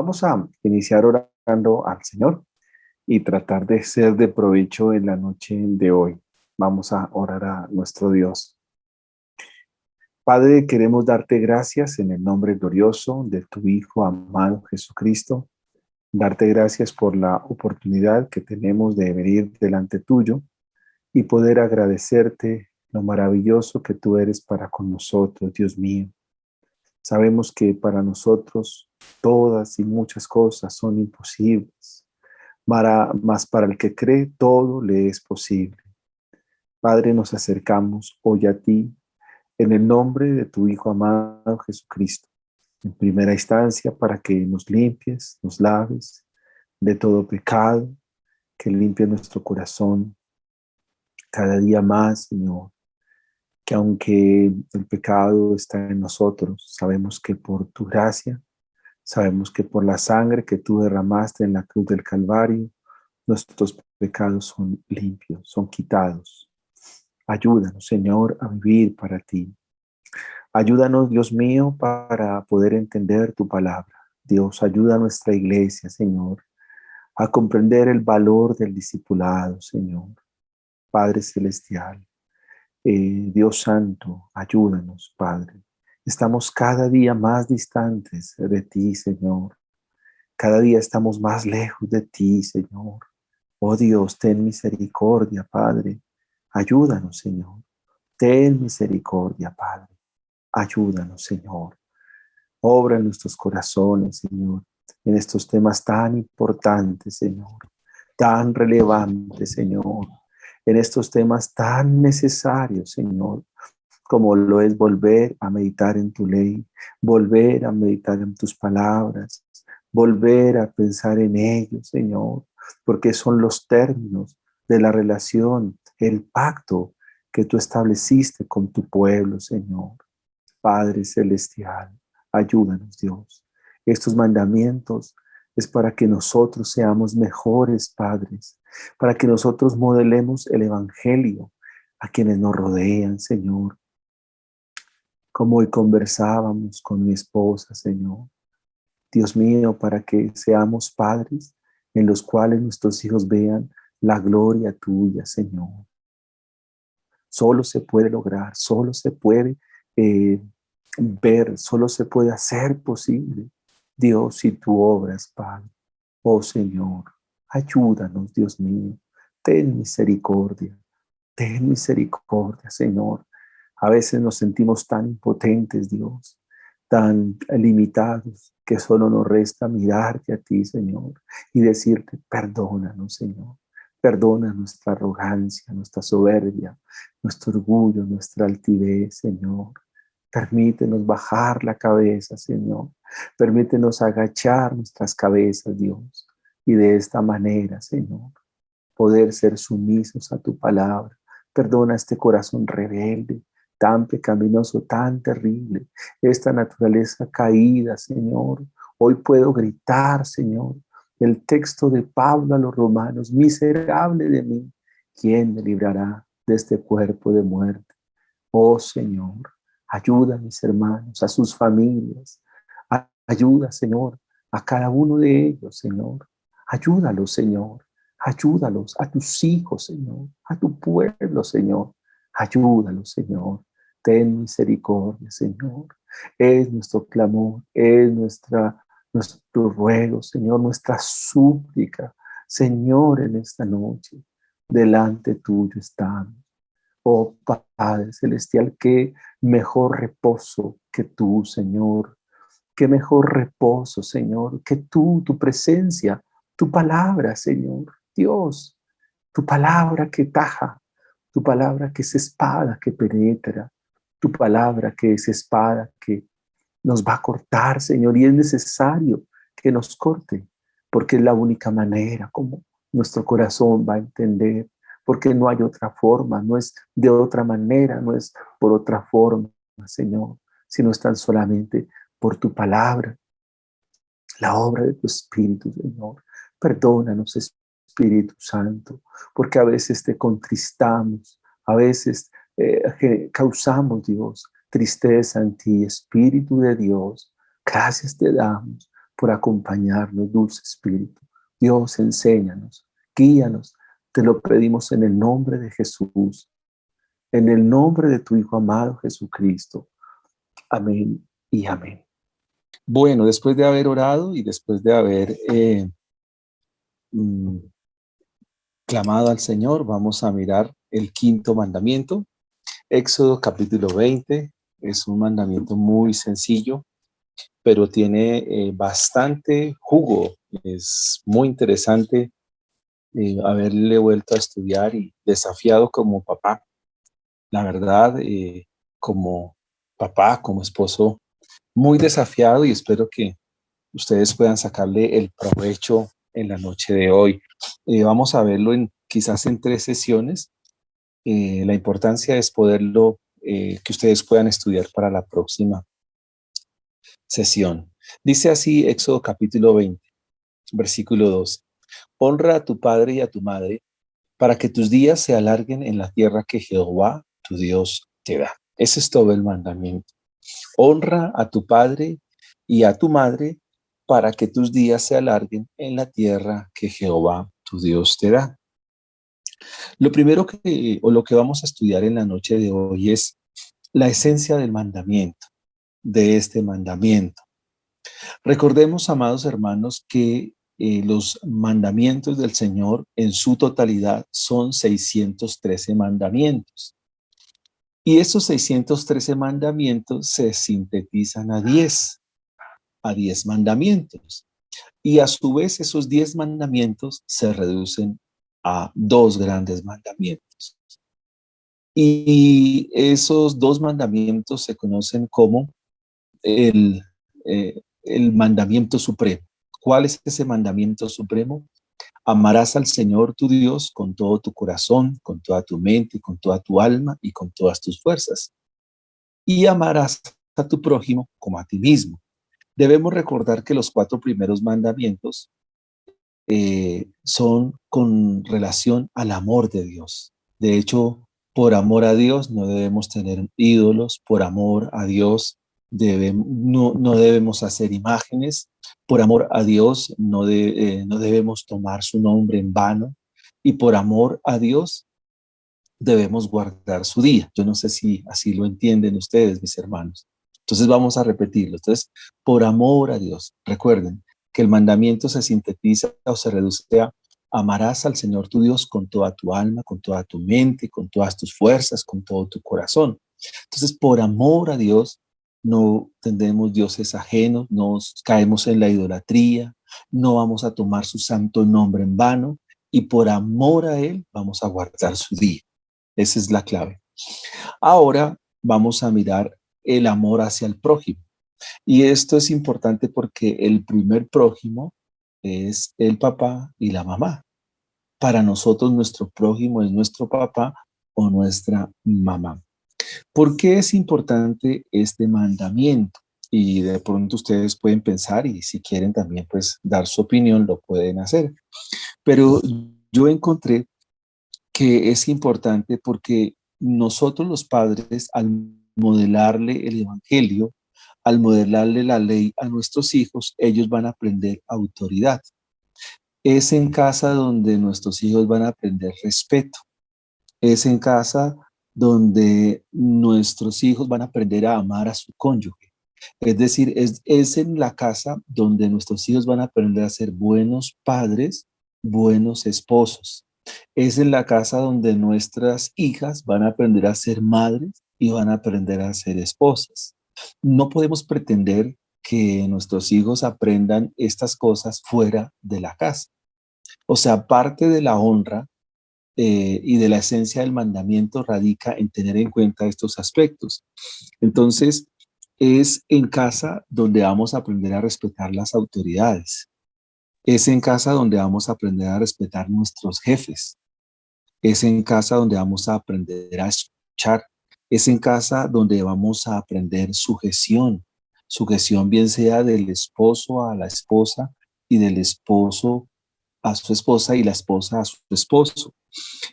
Vamos a iniciar orando al Señor y tratar de ser de provecho en la noche de hoy. Vamos a orar a nuestro Dios. Padre, queremos darte gracias en el nombre glorioso de tu Hijo amado Jesucristo. Darte gracias por la oportunidad que tenemos de venir delante tuyo y poder agradecerte lo maravilloso que tú eres para con nosotros, Dios mío. Sabemos que para nosotros todas y muchas cosas son imposibles, mas para el que cree todo le es posible. Padre, nos acercamos hoy a ti en el nombre de tu Hijo amado Jesucristo, en primera instancia para que nos limpies, nos laves de todo pecado, que limpie nuestro corazón cada día más, Señor, que aunque el pecado está en nosotros, sabemos que por tu gracia, sabemos que por la sangre que tú derramaste en la cruz del Calvario, nuestros pecados son limpios, son quitados. Ayúdanos, Señor, a vivir para ti. Ayúdanos, Dios mío, para poder entender tu palabra. Dios, ayuda a nuestra iglesia, Señor, a comprender el valor del discipulado, Señor. Padre Celestial, Dios Santo, ayúdanos, Padre. Estamos cada día más distantes de ti, Señor. Cada día estamos más lejos de ti, Señor. Oh Dios, ten misericordia, Padre. Ayúdanos, Señor. Ten misericordia, Padre. Ayúdanos, Señor. Obra en nuestros corazones, Señor, en estos temas tan importantes, Señor, tan relevantes, Señor, en estos temas tan necesarios, Señor, como lo es volver a meditar en tu ley, volver a meditar en tus palabras, volver a pensar en ellos, Señor, porque son los términos de la relación, el pacto que tú estableciste con tu pueblo, Señor. Padre Celestial, ayúdanos, Dios. Estos mandamientos es para que nosotros seamos mejores padres, para que nosotros modelemos el Evangelio a quienes nos rodean, Señor. Como hoy conversábamos con mi esposa, Señor. Dios mío, para que seamos padres en los cuales nuestros hijos vean la gloria tuya, Señor. Solo se puede lograr, solo se puede ver, solo se puede hacer posible, Dios, si tú obras, Padre. Oh Señor, ayúdanos, Dios mío. Ten misericordia, Señor. A veces nos sentimos tan impotentes, Dios, tan limitados, que solo nos resta mirarte a ti, Señor, y decirte, perdónanos, Señor. Perdona nuestra arrogancia, nuestra soberbia, nuestro orgullo, nuestra altivez, Señor. Permítenos bajar la cabeza, Señor. Permítenos agachar nuestras cabezas, Dios. Y de esta manera, Señor, poder ser sumisos a tu palabra. Perdona este corazón rebelde, tan pecaminoso, tan terrible, esta naturaleza caída, Señor. Hoy puedo gritar, Señor, el texto de Pablo a los romanos: miserable de mí, ¿quién me librará de este cuerpo de muerte? Oh Señor, ayuda a mis hermanos, a sus familias. Ayuda, Señor, a cada uno de ellos, Señor. Ayúdalos, Señor. Ayúdalos a tus hijos, Señor, a tu pueblo, Señor. Ayúdalos, Señor. Ten misericordia, Señor. Es nuestro clamor, es nuestro ruego, Señor, nuestra súplica. Señor, en esta noche, delante tuyo estamos. Oh Padre Celestial, qué mejor reposo que tú, Señor. Qué mejor reposo, Señor, que tú, tu presencia, tu palabra, Señor. Dios, tu palabra que taja, tu palabra que es espada que penetra, tu palabra que es espada que nos va a cortar, Señor, y es necesario que nos corte, porque es la única manera como nuestro corazón va a entender, porque no hay otra forma, no es de otra manera, no es por otra forma, Señor, sino es tan solamente por tu palabra, la obra de tu Espíritu, Señor. Perdónanos, Espíritu Santo, porque a veces te contristamos, a veces causamos, Dios, tristeza en ti, Espíritu de Dios. Gracias te damos, por acompañarnos, dulce Espíritu. Dios, enséñanos, guíanos. Te lo pedimos en el nombre de Jesús, en el nombre de tu Hijo amado Jesucristo. Amén y amén. Bueno, después de haber orado y después de haber mm, clamado al Señor, vamos a mirar el quinto mandamiento. Éxodo capítulo 20 es un mandamiento muy sencillo, pero tiene bastante jugo. Es muy interesante haberle vuelto a estudiar y desafiado como papá. La verdad, como papá, como esposo, muy desafiado, y espero que ustedes puedan sacarle el provecho en la noche de hoy. Vamos a verlo quizás en 3 sesiones. La importancia es poderlo, que ustedes puedan estudiar para la próxima sesión. Dice así Éxodo capítulo 20, versículo 2. Honra a tu padre y a tu madre para que tus días se alarguen en la tierra que Jehová, tu Dios, te da. Ese es todo el mandamiento. Honra a tu padre y a tu madre para que tus días se alarguen en la tierra que Jehová, tu Dios, te da. Lo primero lo que vamos a estudiar en la noche de hoy es la esencia del mandamiento, de este mandamiento. Recordemos, amados hermanos, que los mandamientos del Señor en su totalidad son 613 mandamientos. Y esos 613 mandamientos se sintetizan a 10 mandamientos. Y a su vez esos 10 mandamientos se reducen a 2 grandes mandamientos. Y esos 2 mandamientos se conocen como el mandamiento supremo. ¿Cuál es ese mandamiento supremo? Amarás al Señor tu Dios con todo tu corazón, con toda tu mente, con toda tu alma y con todas tus fuerzas. Y amarás a tu prójimo como a ti mismo. Debemos recordar que los 4 primeros mandamientos son con relación al amor de Dios. De hecho, por amor a Dios no debemos tener ídolos, por amor a Dios no debemos hacer imágenes, por amor a Dios no debemos tomar su nombre en vano, y por amor a Dios debemos guardar su día. Yo no sé si así lo entienden ustedes, mis hermanos. Entonces vamos a repetirlo. Entonces, por amor a Dios, recuerden que el mandamiento se sintetiza o se reduce a: amarás al Señor tu Dios con toda tu alma, con toda tu mente, con todas tus fuerzas, con todo tu corazón. Entonces, por amor a Dios, no tendremos dioses ajenos, no caemos en la idolatría, no vamos a tomar su santo nombre en vano, y por amor a Él vamos a guardar su día. Esa es la clave. Ahora vamos a mirar el amor hacia el prójimo. Y esto es importante porque el primer prójimo es el papá y la mamá. Para nosotros nuestro prójimo es nuestro papá o nuestra mamá. ¿Por qué es importante este mandamiento? Y de pronto ustedes pueden pensar, y si quieren también pues dar su opinión, lo pueden hacer. Pero yo encontré que es importante porque nosotros los padres, al modelarle el evangelio, al modelarle la ley a nuestros hijos, ellos van a aprender autoridad. Es en casa donde nuestros hijos van a aprender respeto. Es en casa donde nuestros hijos van a aprender a amar a su cónyuge. Es decir, es en la casa donde nuestros hijos van a aprender a ser buenos padres, buenos esposos. Es en la casa donde nuestras hijas van a aprender a ser madres y van a aprender a ser esposas. No podemos pretender que nuestros hijos aprendan estas cosas fuera de la casa. O sea, parte de la honra y de la esencia del mandamiento radica en tener en cuenta estos aspectos. Entonces, es en casa donde vamos a aprender a respetar las autoridades. Es en casa donde vamos a aprender a respetar nuestros jefes. Es en casa donde vamos a aprender a escuchar. Es en casa donde vamos a aprender sujeción. Sujeción bien sea del esposo a la esposa y del esposo a su esposa y la esposa a su esposo.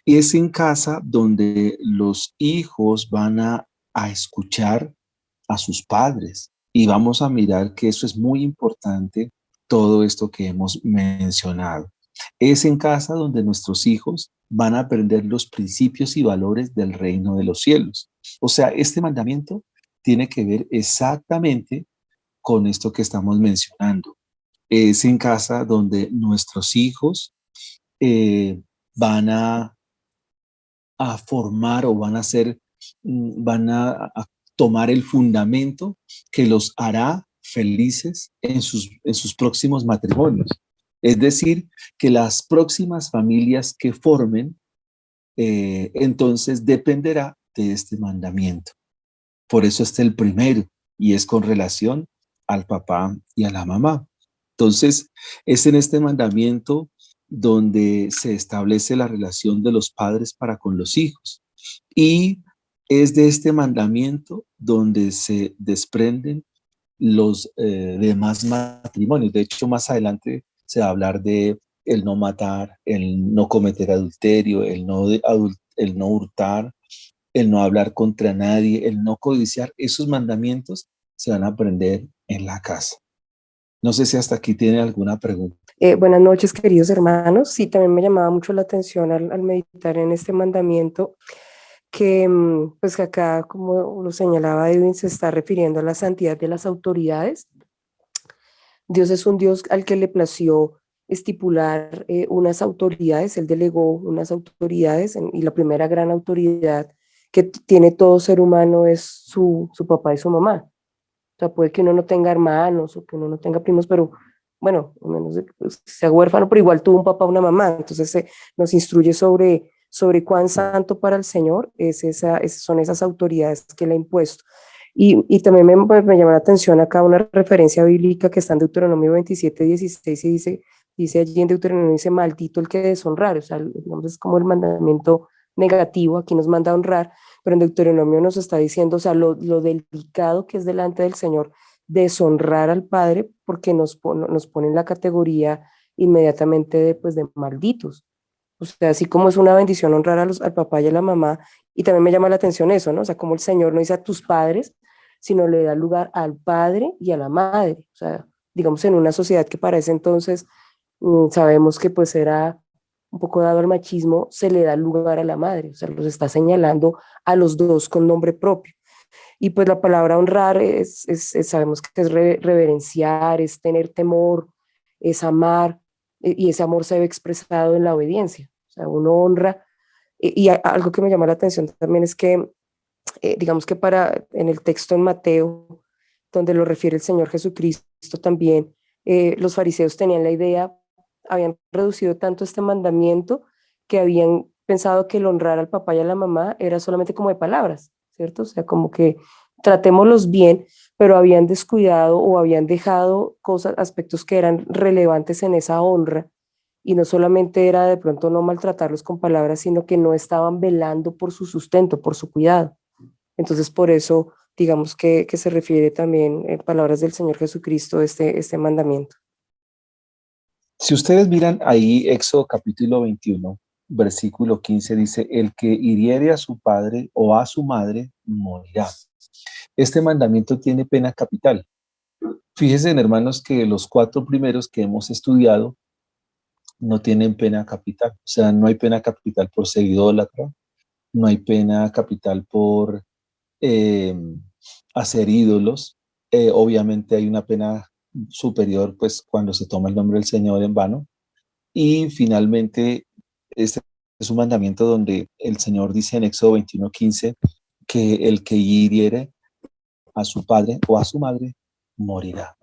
Y es en casa donde los hijos van a escuchar a sus padres. Y vamos a mirar que eso es muy importante todo esto que hemos mencionado. Es en casa donde nuestros hijos van a aprender los principios y valores del reino de los cielos. O sea, este mandamiento tiene que ver exactamente con esto que estamos mencionando. Es en casa donde nuestros hijos eh, van a formar o van a ser, van a tomar el fundamento que los hará felices en sus próximos matrimonios. Es decir, que las próximas familias que formen, entonces dependerá de este mandamiento. Por eso está el primero y es con relación al papá y a la mamá. Entonces, es en este mandamiento donde se establece la relación de los padres para con los hijos. Y es de este mandamiento donde se desprenden los demás matrimonios. De hecho, más adelante se va a hablar de el no matar, el no cometer adulterio, el no hurtar, el no hablar contra nadie, el no codiciar. Esos mandamientos se van a aprender en la casa. No sé si hasta aquí tiene alguna pregunta. Buenas noches, queridos hermanos. Sí, también me llamaba mucho la atención al meditar en este mandamiento que, pues que acá, como lo señalaba Edwin, se está refiriendo a la santidad de las autoridades. Dios es un Dios al que le plació estipular unas autoridades, él delegó unas autoridades y la primera gran autoridad que tiene todo ser humano es su papá y su mamá. O sea, puede que uno no tenga hermanos o que uno no tenga primos, pero bueno, a menos de que pues, sea huérfano, pero igual tuvo un papá o una mamá. Entonces nos instruye sobre cuán santo para el Señor son esas autoridades que le ha impuesto. Y también me llama la atención acá una referencia bíblica que está en Deuteronomio 27, 16 y dice allí en Deuteronomio, dice, maldito el que deshonrar, o sea, digamos, es como el mandamiento negativo, aquí nos manda a honrar, pero en Deuteronomio nos está diciendo, o sea, lo delicado que es delante del Señor deshonrar al Padre, porque nos pone en la categoría inmediatamente pues, de malditos. O sea, así como es una bendición honrar al papá y a la mamá, y también me llama la atención eso, ¿no? O sea, como el Señor no dice a tus padres, sino le da lugar al padre y a la madre. O sea, digamos, en una sociedad que para ese entonces sabemos que pues era un poco dado al machismo, se le da lugar a la madre, o sea, los está señalando a los dos con nombre propio. Y pues la palabra honrar sabemos que es reverenciar, es tener temor, es amar, y ese amor se ve expresado en la obediencia. O sea, uno honra, y algo que me llama la atención también es que, digamos que en el texto en Mateo, donde lo refiere el Señor Jesucristo también, los fariseos tenían la idea, habían reducido tanto este mandamiento que habían pensado que el honrar al papá y a la mamá era solamente como de palabras, ¿cierto? O sea, como que tratémoslos bien, pero habían descuidado o habían dejado cosas, aspectos que eran relevantes en esa honra, y no solamente era de pronto no maltratarlos con palabras, sino que no estaban velando por su sustento, por su cuidado. Entonces, por eso, digamos que se refiere también en palabras del Señor Jesucristo este mandamiento. Si ustedes miran ahí Éxodo capítulo 21, versículo 15, dice, el que hiriere a su padre o a su madre morirá. Este mandamiento tiene pena capital. Fíjense, hermanos, que los 4 primeros que hemos estudiado no tienen pena capital. O sea, no hay pena capital por ser idólatra, no hay pena capital por eh, hacer ídolos. Obviamente hay una pena superior, pues, cuando se toma el nombre del Señor en vano. Y finalmente, este es un mandamiento donde el Señor dice en Éxodo 21:15 que el que hiriere a su padre o a su madre morirá.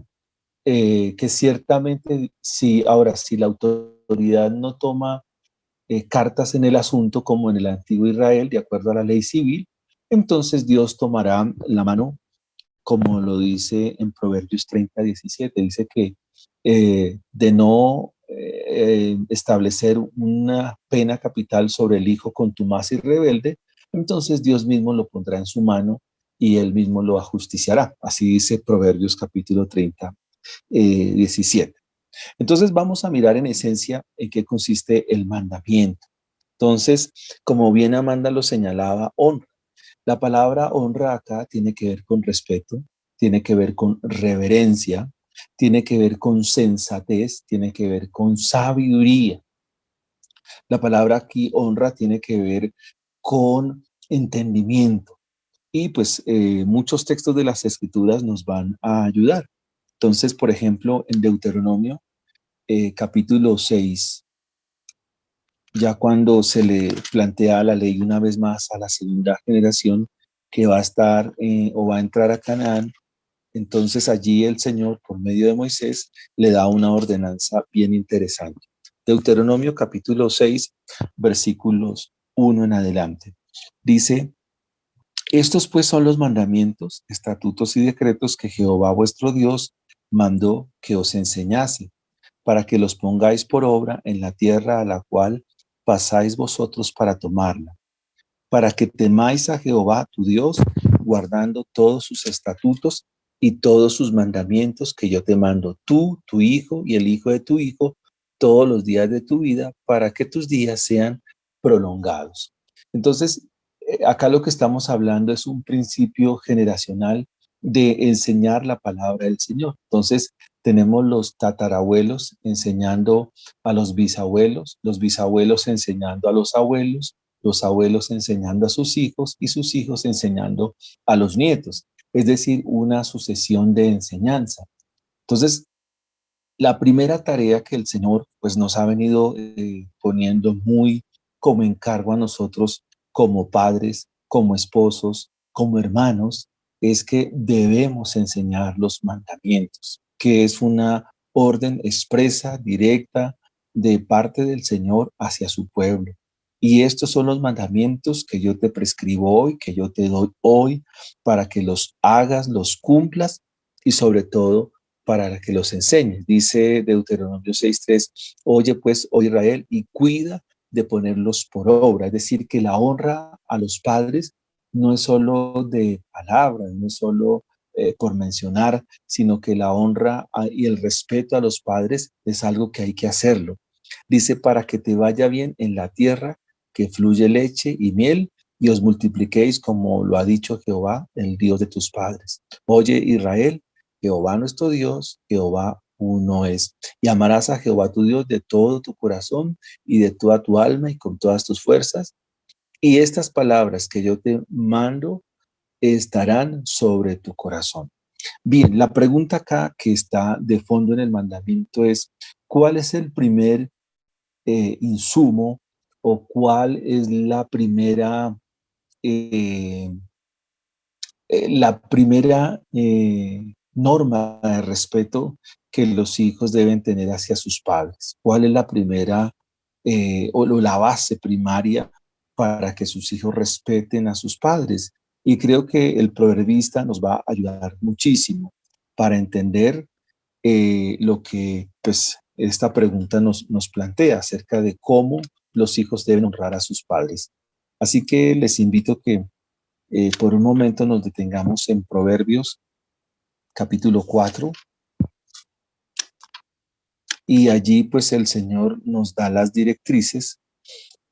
Que ciertamente, si la autoridad no toma cartas en el asunto como en el antiguo Israel, de acuerdo a la ley civil, entonces Dios tomará la mano, como lo dice en Proverbios 30:17, dice que de no establecer una pena capital sobre el hijo contumaz y rebelde, entonces Dios mismo lo pondrá en su mano y él mismo lo ajusticiará. Así dice Proverbios capítulo 30, 17. Entonces vamos a mirar en esencia en qué consiste el mandamiento. Entonces, como bien Amanda lo señalaba, honra. La palabra honra acá tiene que ver con respeto, tiene que ver con reverencia, tiene que ver con sensatez, tiene que ver con sabiduría. La palabra aquí honra tiene que ver con entendimiento. Y pues muchos textos de las escrituras nos van a ayudar. Entonces, por ejemplo, en Deuteronomio, capítulo 6, ya cuando se le plantea la ley una vez más a la segunda generación que va a estar o va a entrar a Canaán, entonces allí el Señor, por medio de Moisés, le da una ordenanza bien interesante. Deuteronomio capítulo 6, versículos 1 en adelante. Dice: estos pues son los mandamientos, estatutos y decretos que Jehová vuestro Dios mandó que os enseñase, para que los pongáis por obra en la tierra a la cual pasáis vosotros para tomarla, para que temáis a Jehová tu Dios, guardando todos sus estatutos y todos sus mandamientos que yo te mando, tú, tu hijo y el hijo de tu hijo, todos los días de tu vida, para que tus días sean prolongados. Entonces, acá lo que estamos hablando es un principio generacional de enseñar la palabra del Señor. Entonces, tenemos los tatarabuelos enseñando a los bisabuelos enseñando a los abuelos enseñando a sus hijos y sus hijos enseñando a los nietos. Es decir, una sucesión de enseñanza. Entonces, la primera tarea que el Señor pues nos ha venido poniendo muy como encargo a nosotros como padres, como esposos, como hermanos, es que debemos enseñar los mandamientos, que es una orden expresa, directa, de parte del Señor hacia su pueblo. Y estos son los mandamientos que yo te prescribo hoy, que yo te doy hoy, para que los hagas, los cumplas y sobre todo para que los enseñes. Dice Deuteronomio 6:3, oye pues, oh Israel, y cuida de ponerlos por obra. Es decir, que la honra a los padres no es solo de palabras, no es solo por mencionar, sino que la honra y el respeto a los padres es algo que hay que hacerlo. Dice, para que te vaya bien en la tierra que fluye leche y miel y os multipliquéis como lo ha dicho Jehová, el Dios de tus padres. Oye Israel, Jehová nuestro Dios, Jehová uno es. Y amarás a Jehová tu Dios de todo tu corazón y de toda tu alma y con todas tus fuerzas. Y estas palabras que yo te mando estarán sobre tu corazón. Bien, la pregunta acá que está de fondo en el mandamiento es, ¿cuál es el primer insumo o cuál es eh, la primera norma de respeto que los hijos deben tener hacia sus padres? ¿Cuál es la primera o la base primaria para que sus hijos respeten a sus padres? Y creo que el proverbista nos va a ayudar muchísimo para entender lo que pues, esta pregunta nos plantea acerca de cómo los hijos deben honrar a sus padres. Así que les invito que por un momento nos detengamos en Proverbios capítulo 4 y allí pues el Señor nos da las directrices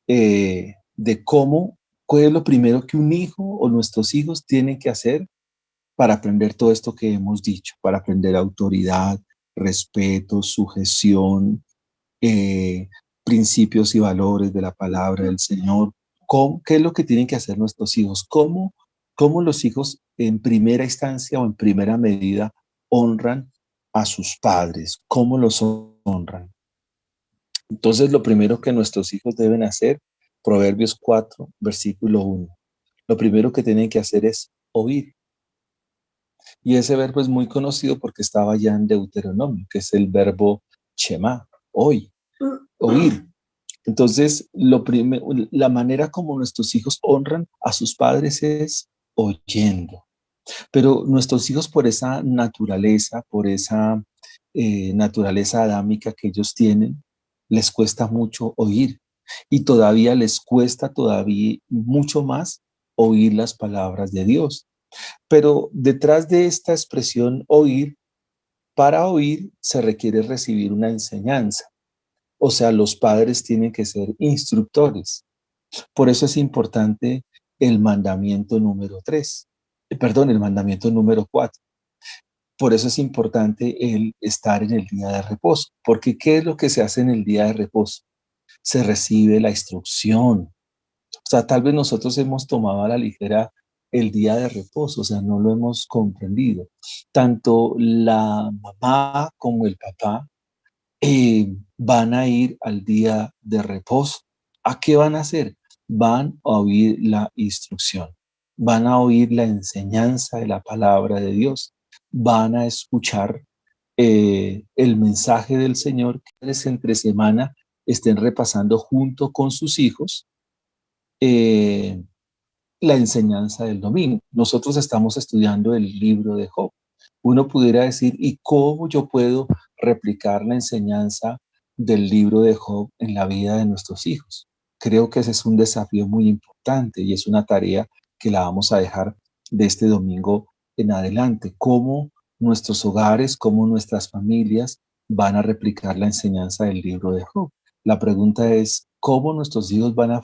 de cuál es lo primero que un hijo o nuestros hijos tienen que hacer para aprender todo esto que hemos dicho, para aprender autoridad, respeto, sujeción, eh, principios y valores de la palabra del Señor. ¿Qué es lo que tienen que hacer nuestros hijos? ¿Cómo los hijos en primera instancia o en primera medida honran a sus padres? ¿Cómo los honran? Entonces, lo primero que nuestros hijos deben hacer, Proverbios 4, versículo 1, lo primero que tienen que hacer es oír. Y ese verbo es muy conocido porque estaba ya en Deuteronomio, que es el verbo shema, oír. Entonces, la manera como nuestros hijos honran a sus padres es oyendo. Pero nuestros hijos por esa naturaleza, por esa naturaleza adámica que ellos tienen, les cuesta mucho oír. Y todavía les cuesta todavía mucho más oír las palabras de Dios. Pero detrás de esta expresión oír, para oír se requiere recibir una enseñanza. O sea, los padres tienen que ser instructores. Por eso es importante el mandamiento número 3. Perdón, el mandamiento número 4. por eso es importante el estar en el día de reposo, porque ¿qué es lo que se hace en el día de reposo? Se recibe la instrucción. O sea, tal vez nosotros hemos tomado a la ligera el día de reposo, o sea, no lo hemos comprendido. Tanto la mamá como el papá van a ir al día de reposo. ¿A qué van a hacer? Van a oír la instrucción, van a oír la enseñanza de la palabra de Dios, van a escuchar el mensaje del Señor que les entre semana estén repasando junto con sus hijos eh, la enseñanza del domingo. Nosotros estamos estudiando el libro de Job. Uno pudiera decir, ¿y cómo yo puedo replicar la enseñanza del libro de Job en la vida de nuestros hijos? Creo que ese es un desafío muy importante y es una tarea que la vamos a dejar de este domingo en adelante. ¿Cómo nuestros hogares, cómo nuestras familias van a replicar la enseñanza del libro de Job? La pregunta es, ¿cómo nuestros hijos van a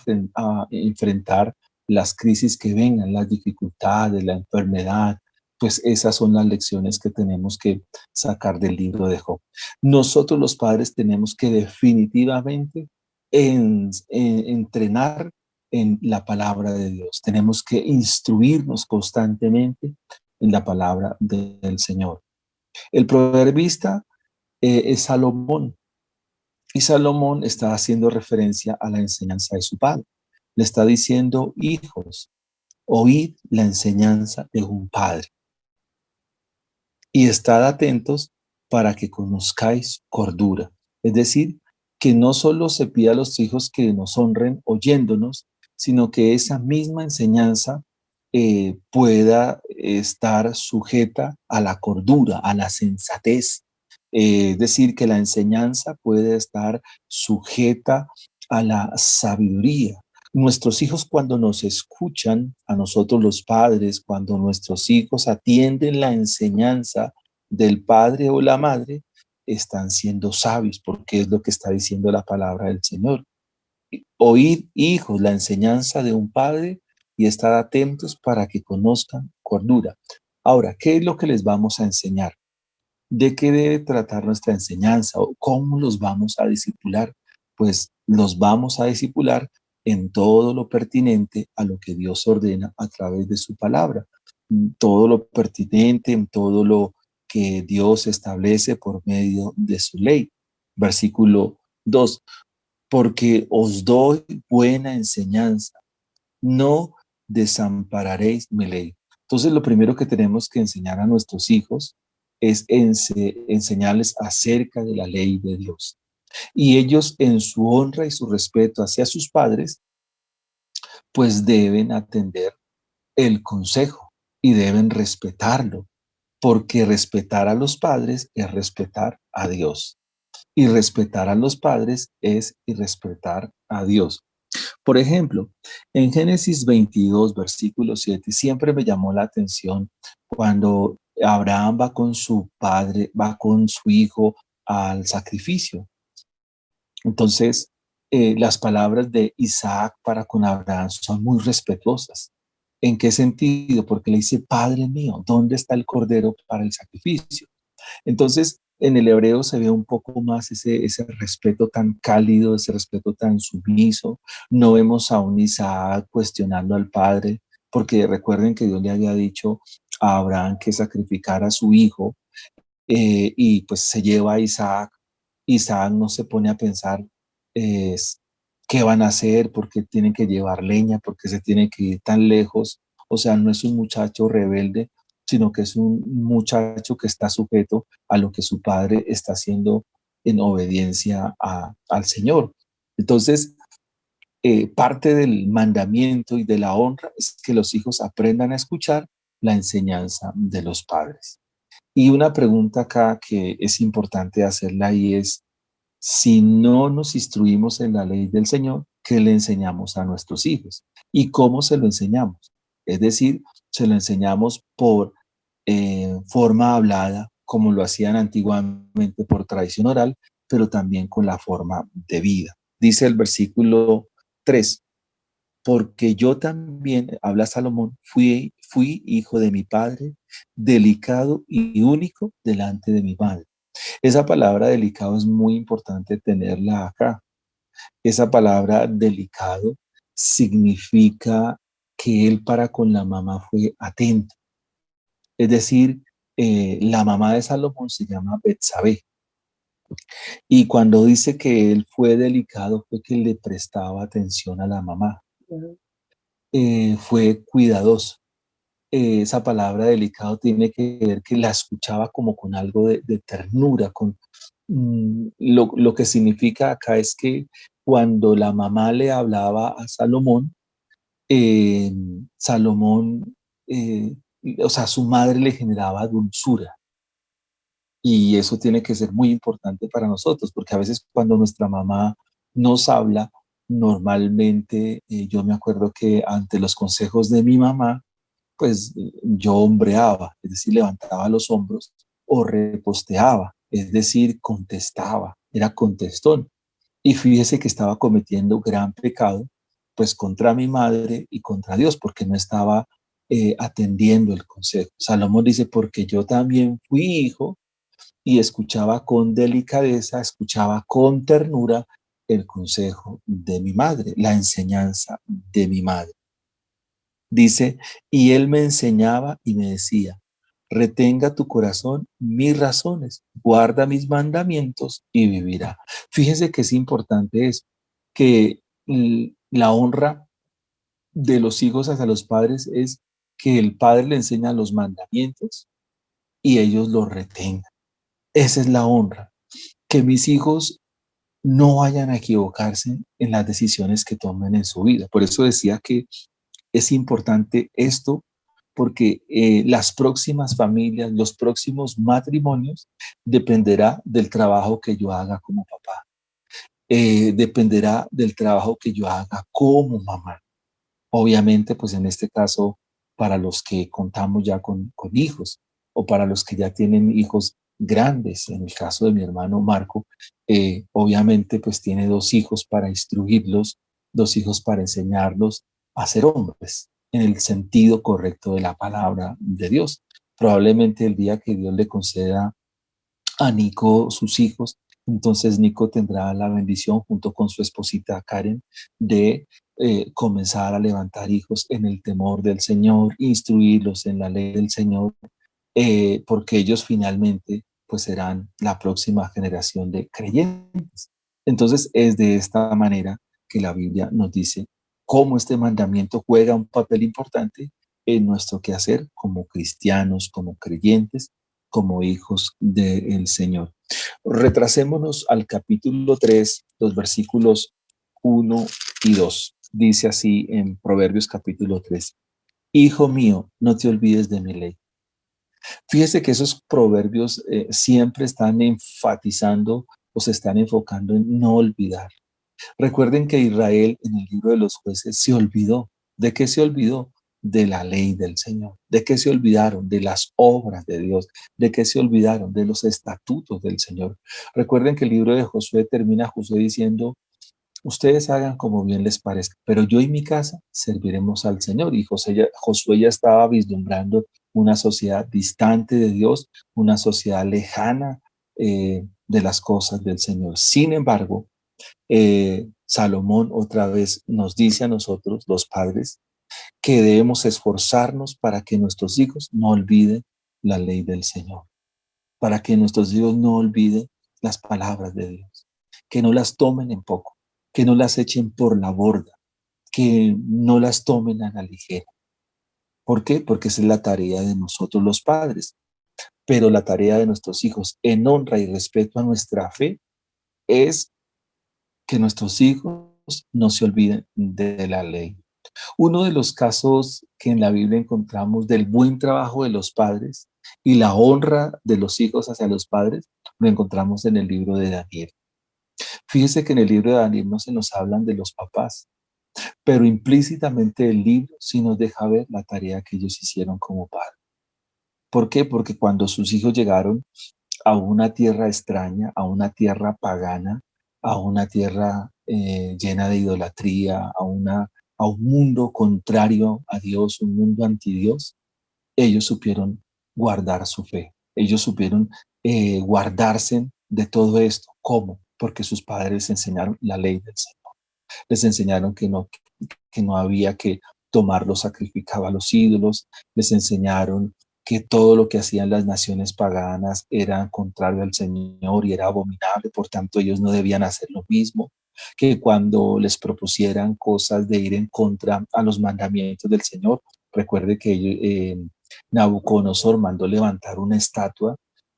enfrentar las crisis que vengan, las dificultades, la enfermedad? Pues esas son las lecciones que tenemos que sacar del libro de Job. Nosotros los padres tenemos que definitivamente entrenar en la palabra de Dios. Tenemos que instruirnos constantemente en la palabra del Señor. El proverbista es Salomón, y Salomón está haciendo referencia a la enseñanza de su padre. Le está diciendo, hijos, oíd la enseñanza de un padre y estad atentos para que conozcáis cordura. Es decir, que no solo se pida a los hijos que nos honren oyéndonos, sino que esa misma enseñanza pueda estar sujeta a la cordura, a la sensatez. Es decir, que la enseñanza puede estar sujeta a la sabiduría. Nuestros hijos cuando nos escuchan, a nosotros los padres, cuando nuestros hijos atienden la enseñanza del padre o la madre, están siendo sabios, porque es lo que está diciendo la palabra del Señor. Oíd, hijos, la enseñanza de un padre y estad atentos para que conozcan cordura. Ahora, ¿qué es lo que les vamos a enseñar? ¿De qué debe tratar nuestra enseñanza o cómo los vamos a discipular? Pues los vamos a discipular en todo lo pertinente a lo que Dios ordena a través de su palabra. Todo lo pertinente, en todo lo que Dios establece por medio de su ley. Versículo 2. Porque os doy buena enseñanza, no desampararéis mi ley. Entonces, lo primero que tenemos que enseñar a nuestros hijos es enseñarles acerca de la ley de Dios. Y ellos, en su honra y su respeto hacia sus padres, pues deben atender el consejo y deben respetarlo, porque respetar a los padres es respetar a Dios. Y respetar a los padres es irrespetar a Dios. Por ejemplo, en Génesis 22, versículo 7, siempre me llamó la atención cuando Abraham va con su padre, va con su hijo al sacrificio. Entonces, las palabras de Isaac para con Abraham son muy respetuosas. ¿En qué sentido? Porque le dice, Padre mío, ¿dónde está el cordero para el sacrificio? Entonces, en el hebreo se ve un poco más ese respeto tan cálido, ese respeto tan sumiso. No vemos a un Isaac cuestionando al padre, porque recuerden que Dios le había dicho a Abraham que sacrificara a su hijo, y pues se lleva a Isaac. Isaac no se pone a pensar eh, qué van a hacer, por qué tienen que llevar leña, por qué se tienen que ir tan lejos. O sea, no es un muchacho rebelde, sino que es un muchacho que está sujeto a lo que su padre está haciendo en obediencia al Señor. Entonces, parte del mandamiento y de la honra es que los hijos aprendan a escuchar la enseñanza de los padres. Y una pregunta acá que es importante hacerla y es, si no nos instruimos en la ley del Señor, ¿qué le enseñamos a nuestros hijos? ¿Y cómo se lo enseñamos? Es decir, se lo enseñamos por forma hablada, como lo hacían antiguamente por tradición oral, pero también con la forma de vida. Dice el versículo 3, porque yo también, habla Salomón, fui hijo de mi padre, delicado y único delante de mi madre. Esa palabra delicado es muy importante tenerla acá. Esa palabra delicado significa que él para con la mamá fue atento. Es decir, la mamá de Salomón se llama Betsabé. Y cuando dice que él fue delicado, fue que le prestaba atención a la mamá. Fue cuidadoso. Esa palabra delicado tiene que ver que la escuchaba como con algo de ternura, lo que significa acá es que cuando la mamá le hablaba a Salomón, eh, Salomón, eh, o sea, su madre le generaba dulzura. Y eso tiene que ser muy importante para nosotros, porque a veces cuando nuestra mamá nos habla, normalmente yo me acuerdo que ante los consejos de mi mamá, pues yo hombreaba, es decir, levantaba los hombros o reposteaba, es decir, contestaba, era contestón. Y fíjese que estaba cometiendo gran pecado, pues contra mi madre y contra Dios, porque no estaba atendiendo el consejo. Salomón dice, porque yo también fui hijo y escuchaba con delicadeza, escuchaba con ternura el consejo de mi madre, la enseñanza de mi madre. Dice, y él me enseñaba y me decía, retenga tu corazón mis razones, guarda mis mandamientos y vivirá. Fíjese que es importante eso, que la honra de los hijos hacia los padres es que el padre le enseña los mandamientos y ellos los retengan. Esa es la honra, que mis hijos no vayan a equivocarse en las decisiones que tomen en su vida. Por eso decía que es importante esto porque las próximas familias, los próximos matrimonios, dependerá del trabajo que yo haga como papá, dependerá del trabajo que yo haga como mamá. Obviamente, pues en este caso, para los que contamos ya con hijos o para los que ya tienen hijos grandes, en el caso de mi hermano Marco, obviamente pues tiene dos hijos para instruirlos, dos hijos para enseñarlos a ser hombres en el sentido correcto de la palabra de Dios. Probablemente el día que Dios le conceda a Nico sus hijos, entonces Nico tendrá la bendición junto con su esposita Karen de comenzar a levantar hijos en el temor del Señor, instruirlos en la ley del Señor, porque ellos finalmente pues serán la próxima generación de creyentes. Entonces es de esta manera que la Biblia nos dice cómo este mandamiento juega un papel importante en nuestro quehacer como cristianos, como creyentes, como hijos del Señor. Retrasémonos al capítulo 3, los versículos 1 y 2. Dice así en Proverbios capítulo 3. Hijo mío, no te olvides de mi ley. Fíjese que esos proverbios siempre están enfatizando o se están enfocando en no olvidar. Recuerden que Israel en el libro de los jueces se olvidó. ¿De qué se olvidó? De la ley del Señor. ¿De qué se olvidaron? De las obras de Dios. ¿De qué se olvidaron? De los estatutos del Señor. Recuerden que el libro de Josué termina Josué diciendo, ustedes hagan como bien les parezca, pero yo y mi casa serviremos al Señor. Y Josué ya estaba vislumbrando una sociedad distante de Dios, una sociedad lejana de las cosas del Señor. Sin embargo, Salomón otra vez nos dice a nosotros, los padres, que debemos esforzarnos para que nuestros hijos no olviden la ley del Señor, para que nuestros hijos no olviden las palabras de Dios, que no las tomen en poco, que no las echen por la borda, que no las tomen a la ligera. ¿Por qué? Porque esa es la tarea de nosotros los padres, pero la tarea de nuestros hijos en honra y respeto a nuestra fe es que nuestros hijos no se olviden de la ley. Uno de los casos que en la Biblia encontramos del buen trabajo de los padres y la honra de los hijos hacia los padres, lo encontramos en el libro de Daniel. Fíjese que en el libro de Daniel no se nos hablan de los papás, pero implícitamente el libro sí nos deja ver la tarea que ellos hicieron como padres. ¿Por qué? Porque cuando sus hijos llegaron a una tierra extraña, a una tierra pagana, a una tierra llena de idolatría, a una a un mundo contrario a Dios, un mundo anti Dios, ellos supieron guardar su fe. Ellos supieron guardarse de todo esto. ¿Cómo? Porque sus padres les enseñaron la ley del Señor. Les enseñaron que no había que tomar los sacrificaba a los ídolos. Les enseñaron que todo lo que hacían las naciones paganas era contrario al Señor y era abominable, por tanto ellos no debían hacer lo mismo, que cuando les propusieran cosas de ir en contra a los mandamientos del Señor, recuerde que Nabucodonosor mandó levantar una estatua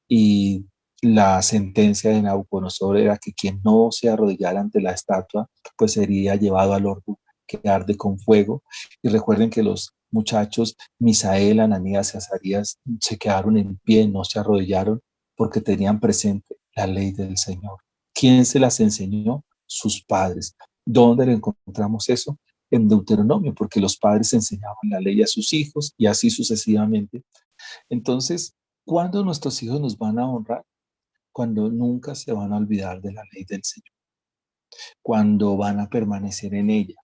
y la sentencia de Nabucodonosor era que quien no se arrodillara ante la estatua, pues sería llevado al horno que arde con fuego. Y recuerden que los muchachos Misael, Ananías y Azarías se quedaron en pie, no se arrodillaron porque tenían presente la ley del Señor. ¿Quién se las enseñó? Sus padres. ¿Dónde le encontramos eso? En Deuteronomio, porque los padres enseñaban la ley a sus hijos y así sucesivamente. Entonces, ¿cuándo nuestros hijos nos van a honrar? Cuando nunca se van a olvidar de la ley del Señor, cuando van a permanecer en ella.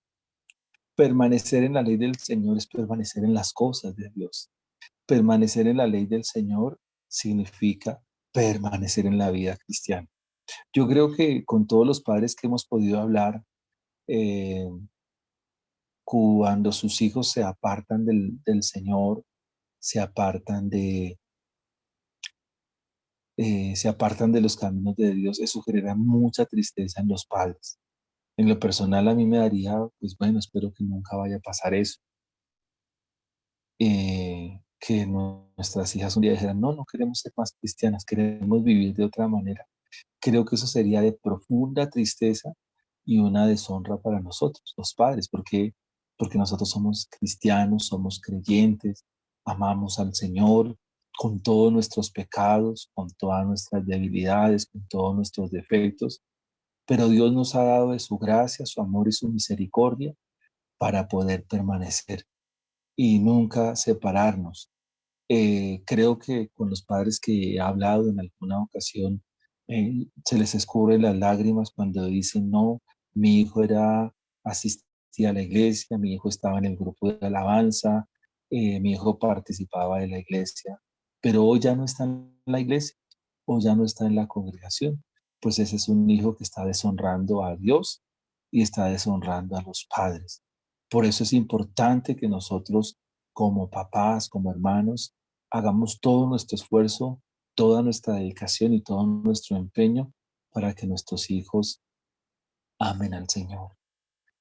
Permanecer en la ley del Señor es permanecer en las cosas de Dios. Permanecer en la ley del Señor significa permanecer en la vida cristiana. Yo creo que con todos los padres que hemos podido hablar, eh, cuando sus hijos se apartan del Señor, se apartan se apartan de los caminos de Dios, eso genera mucha tristeza en los padres. En lo personal a mí me daría, pues bueno, espero que nunca vaya a pasar eso. Que nuestras hijas un día dijeran, no, no queremos ser más cristianas, queremos vivir de otra manera. Creo que eso sería de profunda tristeza y una deshonra para nosotros, los padres, porque nosotros somos cristianos, somos creyentes, amamos al Señor con todos nuestros pecados, con todas nuestras debilidades, con todos nuestros defectos, pero Dios nos ha dado de su gracia, su amor y su misericordia para poder permanecer y nunca separarnos. Creo que con los padres que he hablado en alguna ocasión, se les escurren las lágrimas cuando dicen, no, mi hijo asistía a la iglesia, mi hijo estaba en el grupo de alabanza, mi hijo participaba de la iglesia, pero hoy ya no está en la iglesia, o ya no está en la congregación. Pues ese es un hijo que está deshonrando a Dios y está deshonrando a los padres. Por eso es importante que nosotros como papás, como hermanos, hagamos todo nuestro esfuerzo, toda nuestra dedicación y todo nuestro empeño para que nuestros hijos amen al Señor.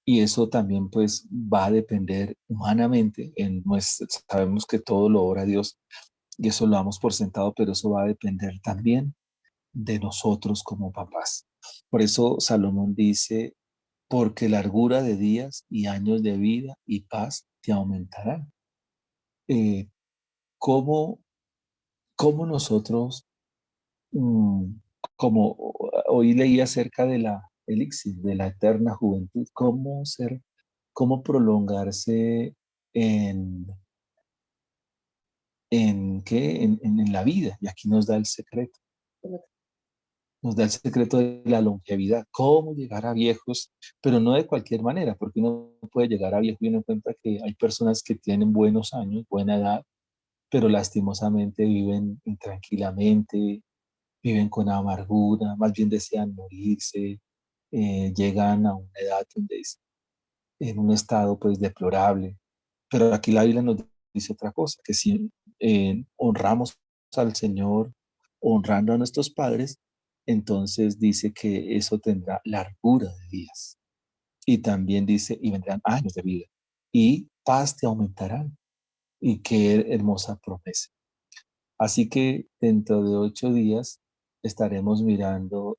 Y eso también pues va a depender humanamente sabemos que todo lo obra Dios y eso lo damos por sentado, pero eso va a depender también de nosotros como papás. Por eso Salomón dice, porque largura de días y años de vida y paz te aumentarán. Eh, ¿cómo, cómo nosotros, mm, como hoy leí acerca de la elixir, de la eterna juventud, cómo prolongarse en, en la vida? Y aquí nos da el secreto. Nos da el secreto de la longevidad, cómo llegar a viejos, pero no de cualquier manera, porque uno puede llegar a viejo y uno encuentra que hay personas que tienen buenos años, buena edad, pero lastimosamente viven intranquilamente, viven con amargura, más bien desean morirse, llegan a una edad donde en un estado pues deplorable. Pero aquí la Biblia nos dice otra cosa, que si honramos al Señor, honrando a nuestros padres, entonces dice que eso tendrá largura de días. Y también dice, y vendrán años de vida. Y paz te aumentarán. Y qué hermosa promesa. Así que dentro de 8 días estaremos mirando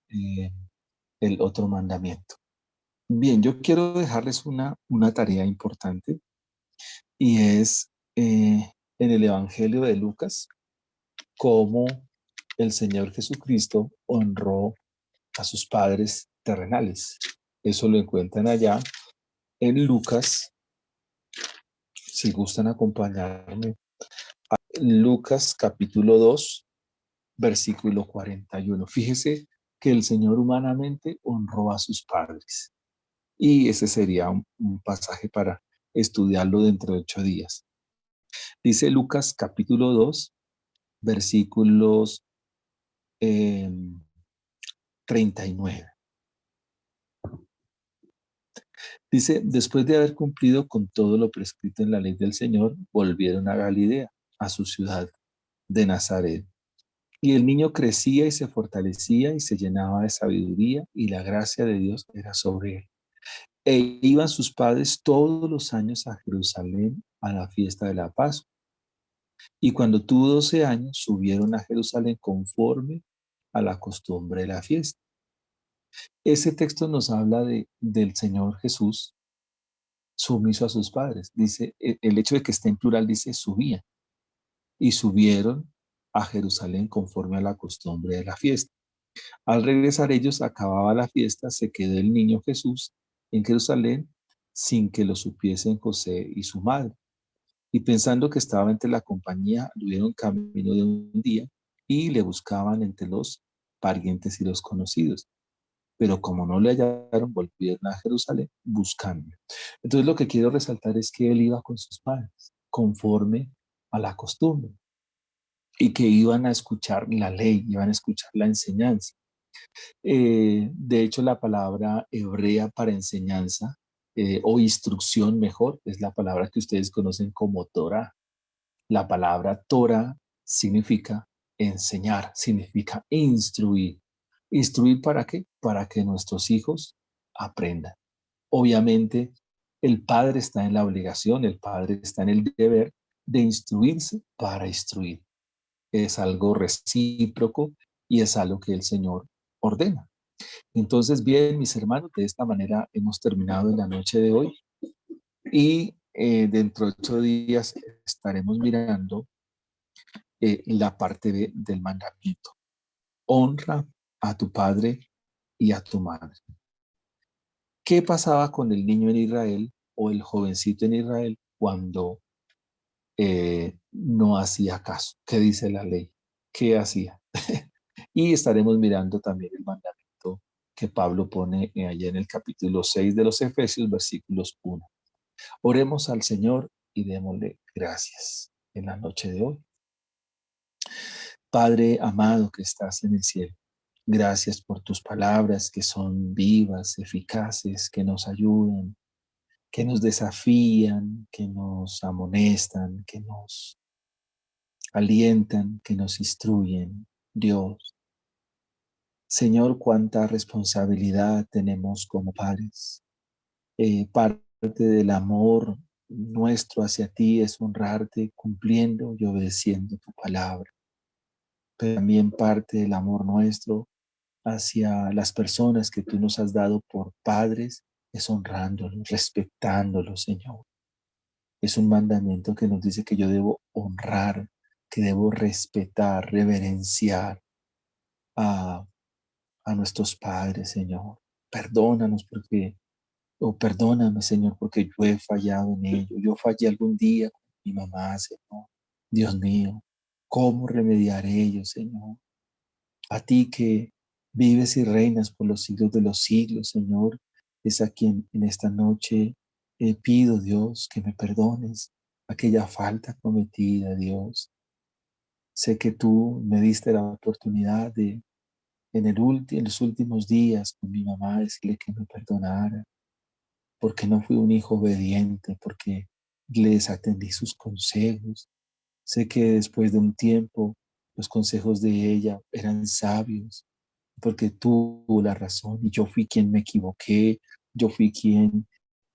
el otro mandamiento. Bien, yo quiero dejarles una tarea importante y es en el Evangelio de Lucas, cómo el Señor Jesucristo honró a sus padres terrenales. Eso lo encuentran allá en Lucas, si gustan acompañarme. Lucas capítulo 2, versículo 41. Fíjese que el Señor humanamente honró a sus padres. Y ese sería un pasaje para estudiarlo dentro de 8 días. Dice Lucas capítulo 2, versículos 39. Dice, después de haber cumplido con todo lo prescrito en la ley del Señor, volvieron a Galilea, a su ciudad de Nazaret. Y el niño crecía y se fortalecía y se llenaba de sabiduría y la gracia de Dios era sobre él. E iban sus padres todos los años a Jerusalén a la fiesta de la Pascua. Y cuando tuvo 12 años, subieron a Jerusalén conforme a la costumbre de la fiesta. Ese texto nos habla del Señor Jesús sumiso a sus padres. Dice, el hecho de que esté en plural dice subían y subieron a Jerusalén conforme a la costumbre de la fiesta. Al regresar ellos, acababa la fiesta, se quedó el niño Jesús en Jerusalén sin que lo supiesen José y su madre. Y pensando que estaba entre la compañía, tuvieron camino de un día y le buscaban entre los parientes y los conocidos. Pero como no le hallaron, volvieron a Jerusalén buscando. Entonces lo que quiero resaltar es que él iba con sus padres, conforme a la costumbre, y que iban a escuchar la ley, iban a escuchar la enseñanza. De hecho, la palabra hebrea para enseñanza o instrucción mejor es la palabra que ustedes conocen como Torah. La palabra Torah significa enseñar, significa instruir. ¿Instruir para qué? Para que nuestros hijos aprendan. Obviamente, el padre está en la obligación, el padre está en el deber de instruirse para instruir. Es algo recíproco y es algo que el Señor ordena. Entonces, bien, mis hermanos, de esta manera hemos terminado en la noche de hoy y dentro de 8 días estaremos mirando la parte del mandamiento. Honra a tu padre y a tu madre. ¿Qué pasaba con el niño en Israel o el jovencito en Israel cuando no hacía caso? ¿Qué dice la ley? ¿Qué hacía? Y estaremos mirando también el mandamiento que Pablo pone allá en el capítulo 6 de los Efesios, versículos 1. Oremos al Señor y démosle gracias en la noche de hoy. Padre amado que estás en el cielo, gracias por tus palabras que son vivas, eficaces, que nos ayudan, que nos desafían, que nos amonestan, que nos alientan, que nos instruyen. Dios, Señor, cuánta responsabilidad tenemos como padres. Parte del amor nuestro hacia ti es honrarte cumpliendo y obedeciendo tu palabra. Pero también parte del amor nuestro hacia las personas que tú nos has dado por padres es honrándolos, respetándolos, Señor. Es un mandamiento que nos dice que yo debo honrar, que debo respetar, reverenciar a, a nuestros padres, Señor. Perdónanos porque, o perdóname, Señor, porque yo he fallado en ello. Yo fallé algún día con mi mamá, Señor. Dios mío, ¿cómo remediar ello, Señor? A ti que vives y reinas por los siglos de los siglos, Señor, es a quien en esta noche pido, Dios, que me perdones aquella falta cometida, Dios. Sé que tú me diste la oportunidad de, en los últimos días con mi mamá, decirle que me perdonara, porque no fui un hijo obediente, porque le desatendí sus consejos. Sé que después de un tiempo los consejos de ella eran sabios, porque tuvo la razón y yo fui quien me equivoqué, yo fui quien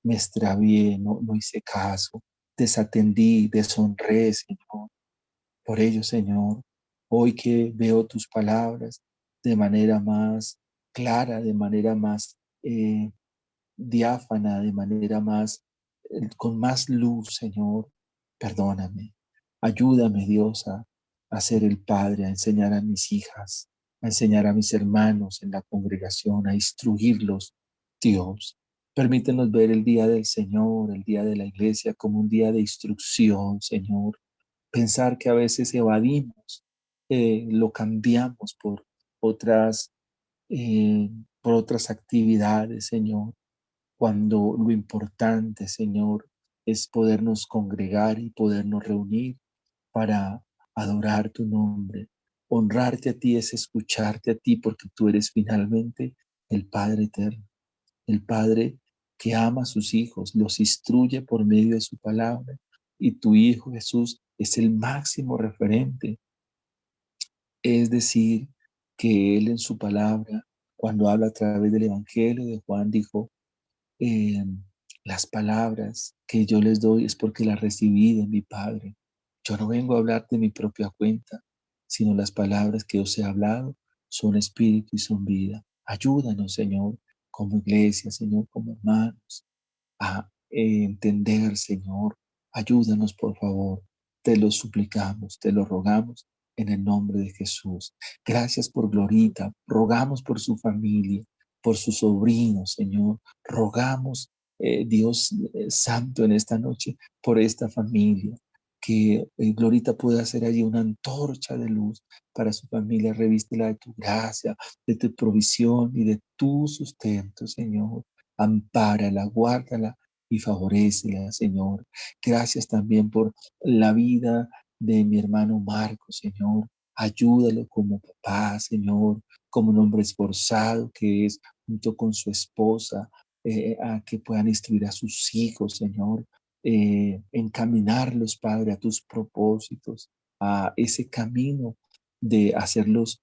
me extravié, no hice caso, desatendí, deshonré, Señor. Por ello, Señor, hoy que veo tus palabras de manera más clara, de manera más diáfana, de manera más, con más luz, Señor, perdóname. Ayúdame, Dios, a ser el Padre, a enseñar a mis hijas, a enseñar a mis hermanos en la congregación, a instruirlos, Dios. Permítenos ver el día del Señor, el día de la iglesia, como un día de instrucción, Señor. Pensar que a veces evadimos, lo cambiamos otras, eh, por otras actividades, Señor, cuando lo importante, Señor, es podernos congregar y podernos reunir para adorar tu nombre. Honrarte a ti es escucharte a ti, porque tú eres finalmente el Padre eterno, el Padre que ama a sus hijos, los instruye por medio de su palabra, y tu Hijo Jesús es el máximo referente. Es decir, que Él en su palabra, cuando habla a través del Evangelio de Juan, dijo, eh, las palabras que yo les doy es porque las recibí de mi Padre. Yo no vengo a hablar de mi propia cuenta, sino las palabras que os he hablado son espíritu y son vida. Ayúdanos, Señor, como iglesia, Señor, como hermanos, a entender, Señor. Ayúdanos, por favor. Te lo suplicamos, te lo rogamos en el nombre de Jesús. Gracias por Glorita. Rogamos por su familia, por sus sobrinos, Señor. Rogamos, Dios Santo, en esta noche, por esta familia. Que Glorita pueda ser allí una antorcha de luz para su familia. Revístela de tu gracia, de tu provisión y de tu sustento, Señor. Ampárala, guárdala y favorécela, Señor. Gracias también por la vida de mi hermano Marco, Señor. Ayúdalo como papá, Señor, como un hombre esforzado que es, junto con su esposa, a que puedan instruir a sus hijos, Señor. Encaminarlos, Padre, a tus propósitos, a ese camino de hacerlos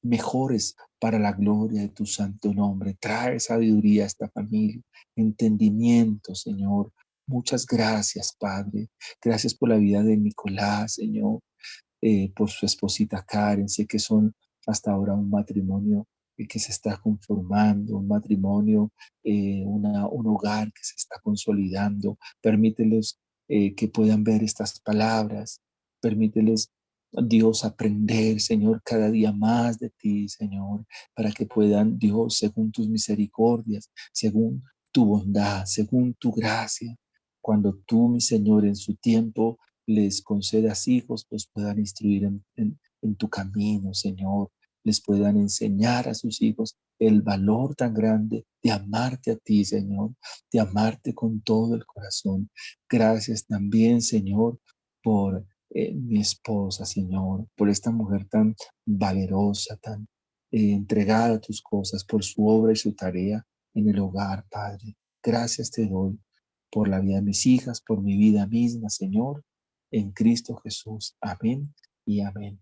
mejores para la gloria de tu santo nombre. Trae sabiduría a esta familia, entendimiento, Señor. Muchas gracias, Padre. Gracias por la vida de Nicolás, Señor, por su esposita Karen. Sé que son hasta ahora un matrimonio que se está conformando, un matrimonio, un hogar que se está consolidando. Permíteles que puedan ver estas palabras. Permíteles, Dios, aprender, Señor, cada día más de ti, Señor, para que puedan, Dios, según tus misericordias, según tu bondad, según tu gracia, cuando tú, mi Señor, en su tiempo les concedas hijos, los puedan instruir en tu camino, Señor. Les puedan enseñar a sus hijos el valor tan grande de amarte a ti, Señor, de amarte con todo el corazón. Gracias también, Señor, por mi esposa, Señor, por esta mujer tan valerosa, tan entregada a tus cosas, por su obra y su tarea en el hogar, Padre. Gracias te doy por la vida de mis hijas, por mi vida misma, Señor, en Cristo Jesús. Amén y amén.